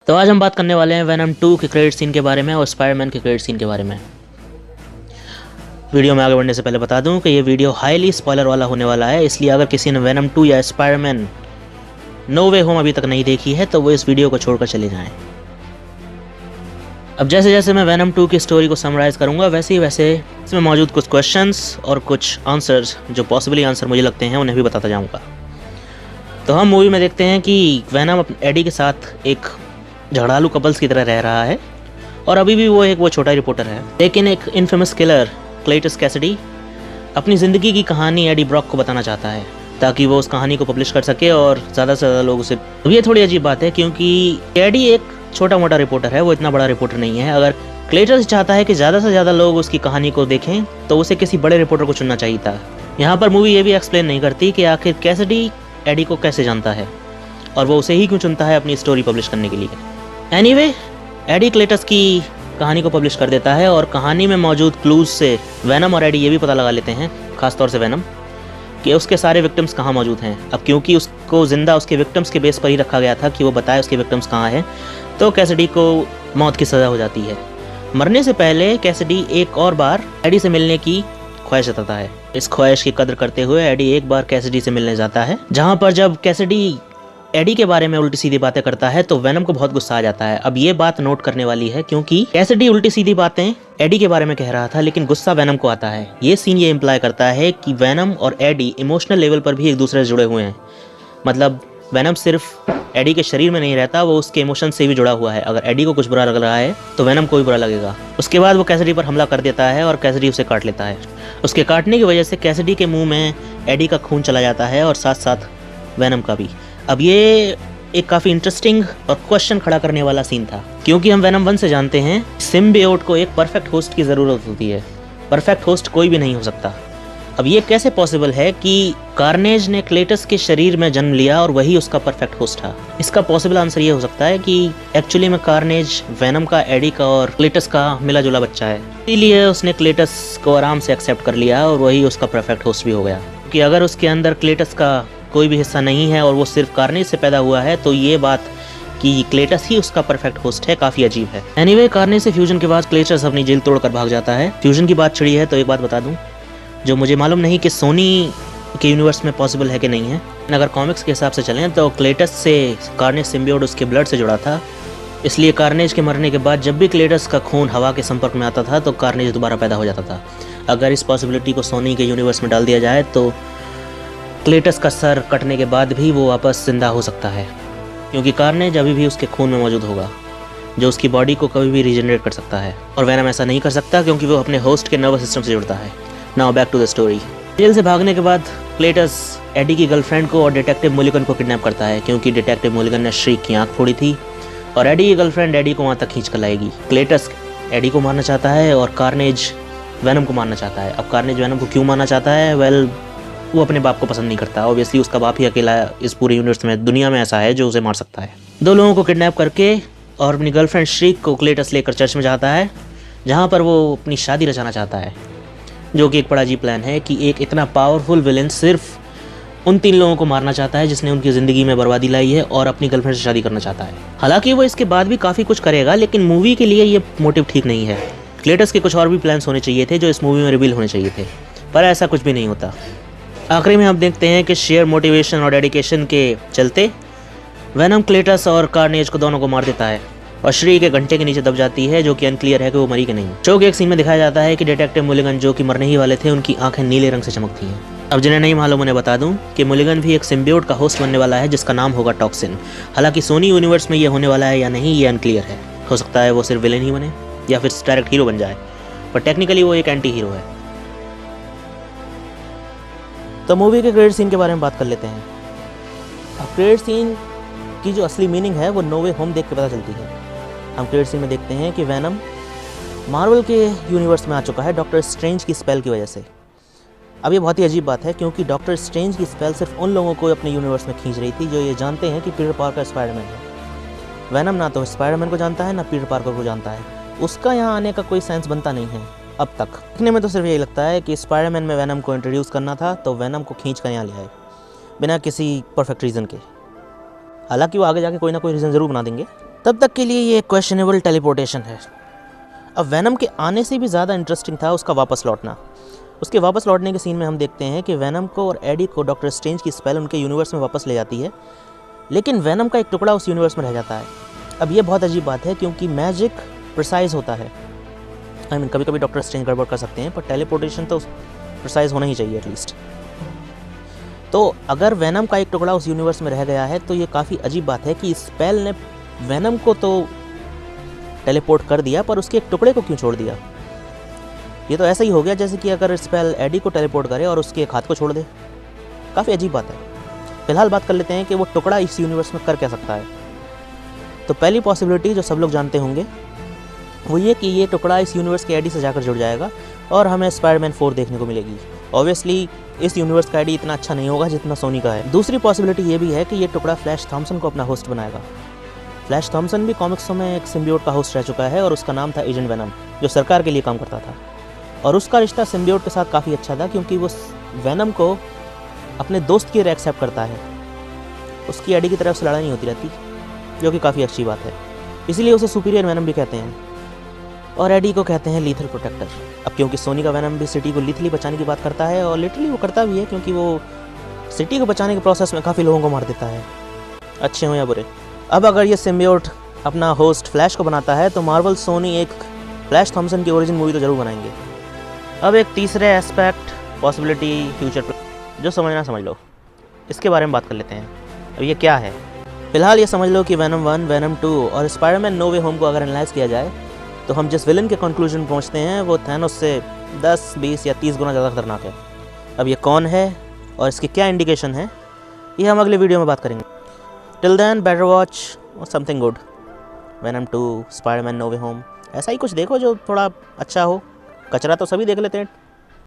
तो आज हम बात करने वाले हैं वेनम 2 के क्रेडिट सीन के बारे में और स्पाइडरमैन के क्रेडिट सीन के बारे में। वीडियो में आगे बढ़ने से पहले बता दूं कि ये वीडियो हाईली स्पॉइलर वाला होने वाला है, इसलिए अगर किसी ने वेनम 2 या स्पाइडरमैन नो वे होम अभी तक नहीं देखी है तो वो इस वीडियो को छोड़कर चले जाएं। अब जैसे जैसे मैं वेनम 2 की स्टोरी को समराइज़ करूँगा वैसे ही वैसे इसमें मौजूद कुछ क्वेश्चंस और कुछ आंसर्स जो पॉसिबली आंसर मुझे लगते हैं उन्हें भी बताता जाऊँगा। तो हम मूवी में देखते हैं कि वेनम एडी के साथ एक झगड़ालू कपल्स की तरह रह रहा है और अभी भी वो छोटा रिपोर्टर है, लेकिन एक इनफेमस किलर क्लेटस कैसिडी अपनी ज़िंदगी की कहानी एडी ब्रॉक को बताना चाहता है ताकि वो उस कहानी को पब्लिश कर सके और ज़्यादा से ज़्यादा लोग उसे। अब ये थोड़ी अजीब बात है क्योंकि एडी एक छोटा मोटा रिपोर्टर है, वो इतना बड़ा रिपोर्टर नहीं है। अगर क्लेटस चाहता है कि ज़्यादा से ज़्यादा लोग उसकी कहानी को देखें तो उसे किसी बड़े रिपोर्टर को चुनना चाहिए था। यहाँ पर मूवी ये भी एक्सप्लेन नहीं करती कि आखिर कैसिडी एडी को कैसे जानता है और वो उसे ही क्यों चुनता है अपनी स्टोरी पब्लिश करने के लिए। एनीवे, एडी क्लेटस की कहानी को पब्लिश कर देता है और कहानी में मौजूद क्लूज से वेनम और एडी ये भी पता लगा लेते हैं, खासतौर से वेनम, कि उसके सारे विक्टिम्स कहाँ मौजूद हैं। अब क्योंकि उसको ज़िंदा उसके विक्टिम्स के बेस पर ही रखा गया था कि वो बताए उसके विक्टिम्स कहाँ हैं, तो कैसिडी को मौत की सज़ा हो जाती है। मरने से पहले कैसिडी एक और बार एडी से मिलने की ख्वाहिश जताता है। इस ख्वाहिश की कदर करते हुए एडी एक बार कैसिडी से मिलने जाता है, जहाँ पर जब कैसिडी एडी के बारे में उल्टी सीधी बातें करता है तो वेनम को बहुत गुस्सा आ जाता है। अब ये बात नोट करने वाली है क्योंकि कैसिडी उल्टी सीधी बातें एडी के बारे में कह रहा था लेकिन गुस्सा वेनम को आता है। ये सीन ये इम्प्लाई करता है कि वेनम और एडी इमोशनल लेवल पर भी एक दूसरे से जुड़े हुए हैं। मतलब वेनम सिर्फ एडी के शरीर में नहीं रहता, वो उसके इमोशन से भी जुड़ा हुआ है। अगर एडी को कुछ बुरा लग रहा है तो वेनम को भी बुरा लगेगा। उसके बाद वो कैसिडी पर हमला कर देता है और कैसिडी उसे काट लेता है। उसके काटने की वजह से कैसिडी के मुंह में एडी का खून चला जाता है और साथ साथ वेनम का भी। अब ये एक काफ़ी इंटरेस्टिंग और क्वेश्चन खड़ा करने वाला सीन था क्योंकि हम वेनम 1 से जानते हैं सिम्बियोट को एक परफेक्ट होस्ट की ज़रूरत होती है। परफेक्ट होस्ट कोई भी नहीं हो सकता। अब ये कैसे पॉसिबल है कि कार्नेज ने क्लेटस के शरीर में जन्म लिया और वही उसका परफेक्ट होस्ट था? इसका पॉसिबल आंसर ये हो सकता है कि एक्चुअली में कार्नेज वेनम का, एडी का और क्लेटस का मिला जुला बच्चा है, इसीलिए उसने क्लेटस को आराम से एक्सेप्ट कर लिया और वही उसका परफेक्ट होस्ट भी हो गया। कि अगर उसके अंदर क्लेटस का कोई भी हिस्सा नहीं है और वो सिर्फ कार्नेज से पैदा हुआ है तो ये बात कि क्लेटस ही उसका परफेक्ट होस्ट है काफ़ी अजीब है। एनीवे, कार्नेज से फ्यूजन के बाद क्लेटस अपनी जेल तोड़कर भाग जाता है। फ्यूजन की बात छिड़ी है तो एक बात बता दूं जो मुझे मालूम नहीं कि सोनी के यूनिवर्स में पॉसिबल है कि नहीं है। अगर कॉमिक्स के हिसाब से चलें तो क्लेटस से कार्नेज सिम्बियोट उसके ब्लड से जुड़ा था, इसलिए कार्नेज के मरने के बाद जब भी क्लेटस का खून हवा के संपर्क में आता था तो कार्नेज दोबारा पैदा हो जाता था। अगर इस पॉसिबिलिटी को सोनी के यूनिवर्स में डाल दिया जाए तो क्लेटस का सर कटने के बाद भी वो वापस जिंदा हो सकता है क्योंकि कार्नेज अभी भी उसके खून में मौजूद होगा जो उसकी बॉडी को कभी भी रीजनरेट कर सकता है और वेनम ऐसा नहीं कर सकता क्योंकि वो अपने होस्ट के नर्वस सिस्टम से जुड़ता है। Now back to the story. Jail से भागने के बाद क्लेटस एडी की गर्लफ्रेंड को और डिटेक्टिव मुलिगन को किडनैप करता है क्योंकि डिटेक्टिव मुलिगन ने श्रीक की आंख फोड़ी थी और एडी की गर्लफ्रेंड एडी को वहाँ तक खींच कर लाएगी। क्लेटस एडी को मारना चाहता है और कार्नेज वेनम को मारना चाहता है। अब कार्नेज वेनम को क्यों मारना चाहता है? वेल, वो अपने बाप को पसंद नहीं करता। ऑब्वियसली उसका बाप ही अकेला इस पूरे यूनिवर्स में, दुनिया में ऐसा है जो उसे मार सकता है। दो लोगों को किडनैप करके और अपनी गर्लफ्रेंड श्रीक को क्लेटस लेकर चर्च में जाता है जहाँ पर वो अपनी शादी रचाना चाहता है, जो कि एक बड़ा अजीब प्लान है कि एक इतना पावरफुल विलेन सिर्फ उन 3 लोगों को मारना चाहता है जिसने उनकी ज़िंदगी में बर्बादी लाई है और अपनी गर्लफ्रेंड से शादी करना चाहता है। हालांकि वो इसके बाद भी काफ़ी कुछ करेगा लेकिन मूवी के लिए ये मोटिव ठीक नहीं है। क्लेटस के कुछ और भी प्लान्स होने चाहिए थे जो इस मूवी में रिवील होने चाहिए थे, पर ऐसा कुछ भी नहीं होता। आखिरी में हम देखते हैं कि शेयर मोटिवेशन और डेडिकेशन के चलते वेनम क्लेटस और कार्नेज को दोनों को मार देता है और श्री के घंटे के नीचे दब जाती है, जो कि अनक्लियर है कि वो मरी कि नहीं। शो के एक सीन में दिखाया जाता है कि डिटेक्टिव मुलिगन जो कि मरने ही वाले थे उनकी आंखें नीले रंग से चमकती हैं। अब जिन्हें नहीं मालूम उन्हें बता दूं कि मुलिगन भी एक सिम्बियोट का होस्ट बनने वाला है जिसका नाम होगा टॉक्सिन। हालांकि सोनी यूनिवर्स में ये होने वाला है या नहीं ये अनक्लियर है। हो सकता है वो सिर्फ विलेन ही बने या फिर डायरेक्ट हीरो बन जाए, पर टेक्निकली वो एक एंटी हीरो है। तो मूवी के क्रेडिट सीन के बारे में बात कर लेते हैं। अब क्रेडिट सीन की जो असली मीनिंग है वो नो वे होम देख के पता चलती है। हम क्रेडिट सीन में देखते हैं कि वेनम मार्वल के यूनिवर्स में आ चुका है डॉक्टर स्ट्रेंज की स्पेल की वजह से। अब ये बहुत ही अजीब बात है क्योंकि डॉक्टर स्ट्रेंज की स्पेल सिर्फ उन लोगों को अपने यूनिवर्स में खींच रही थी जो ये जानते हैं कि पीटर पार्कर स्पाइडरमैन है। वेनम ना तो स्पाइडरमैन को जानता है ना पीटर पार्कर को जानता है। उसका यहाँ आने का कोई सेंस बनता नहीं है अब तक। दिखने में तो सिर्फ यही लगता है कि स्पाइडरमैन में वेनम को इंट्रोड्यूस करना था तो वेनम को खींच कर यहाँ ले आए बिना किसी परफेक्ट रीज़न के। हालांकि वो आगे जाके कोई ना कोई रीज़न ज़रूर बना देंगे, तब तक के लिए ये क्वेश्चनेबल टेलीपोर्टेशन है। अब वैनम के आने से भी ज़्यादा इंटरेस्टिंग था उसका वापस लौटना। उसके वापस लौटने के सीन में हम देखते हैं कि वैनम को और एडी को डॉक्टर स्ट्रेंज की स्पेल उनके यूनिवर्स में वापस ले जाती है, लेकिन वैनम का एक टुकड़ा उस यूनिवर्स में रह जाता है। अब ये बहुत अजीब बात है क्योंकि मैजिक प्रिसाइज होता है। कभी कभी डॉक्टर स्ट्रेंज गड़बड़ कर सकते हैं, पर टेलीपोर्टेशन तो प्रिसाइज होना ही चाहिए एटलीस्ट। तो अगर वैनम का एक टुकड़ा उस यूनिवर्स में रह गया है तो ये काफ़ी अजीब बात है कि स्पेल ने वैनम को तो टेलीपोर्ट कर दिया, पर उसके एक टुकड़े को क्यों छोड़ दिया। ये तो ऐसा ही हो गया जैसे कि अगर स्पेल एडी को टेलीपोर्ट करे और उसके एक हाथ को छोड़ दे। काफ़ी अजीब बात है। फिलहाल बात कर लेते हैं कि वो टुकड़ा इस यूनिवर्स में कर क्या सकता है। तो पहली पॉसिबिलिटी जो सब लोग जानते होंगे वो ये कि ये टुकड़ा इस यूनिवर्स के एडी से जाकर जुड़ जाएगा और हमें स्पाइडरमैन 4 देखने को मिलेगी। ऑब्वियसली इस यूनिवर्स का एडी इतना अच्छा नहीं होगा जितना सोनी का है। दूसरी पॉसिबिलिटी ये भी है कि ये टुकड़ा फ्लैश थॉम्सन को अपना होस्ट बनाएगा। फ्लैश थॉम्सन भी कॉमिक्सों में एक सिम्बियोट का होस्ट रह चुका है और उसका नाम था एजेंट वेनम, जो सरकार के लिए काम करता था। और उसका रिश्ता सिम्बियोट के साथ काफ़ी अच्छा था क्योंकि वो वेनम को अपने दोस्त की तरह एक्सेप्ट करता है। उसकी एडी की तरफ से लड़ाई नहीं होती रहती, जो कि काफ़ी अच्छी बात है। इसीलिए उसे सुपीरियर वेनम भी कहते हैं और एडी को कहते हैं लीथल प्रोटेक्टर। अब क्योंकि सोनी का वेनम भी सिटी को लीथली बचाने की बात करता है और लिटरली वो करता भी है, क्योंकि वो सिटी को बचाने के प्रोसेस में काफ़ी लोगों को मार देता है, अच्छे हों या बुरे। अब अगर ये सिम्बियोट अपना होस्ट फ्लैश को बनाता है तो मार्वल सोनी एक फ्लैश थॉम्सन की ओरिजिन मूवी तो ज़रूर बनाएंगे। अब एक तीसरे एस्पेक्ट पॉसिबिलिटी फ्यूचर जो समझना समझ लो, इसके बारे में बात कर लेते हैं। अब ये क्या है? फिलहाल ये समझ लो कि वेनम 1, वेनम 2 और स्पाइडरमैन नो वे होम को अगर एनालाइज किया जाए तो हम जिस विलन के कंक्लूजन पहुंचते हैं वो थैनोस से 10, 20 या 30 गुना ज़्यादा खतरनाक है। अब ये कौन है और इसके क्या इंडिकेशन है, ये हम अगले वीडियो में बात करेंगे। Till then better watch something good, Venom 2, Spider Man no way home, ऐसा ही कुछ देखो जो थोड़ा अच्छा हो। कचरा तो सभी देख लेते हैं।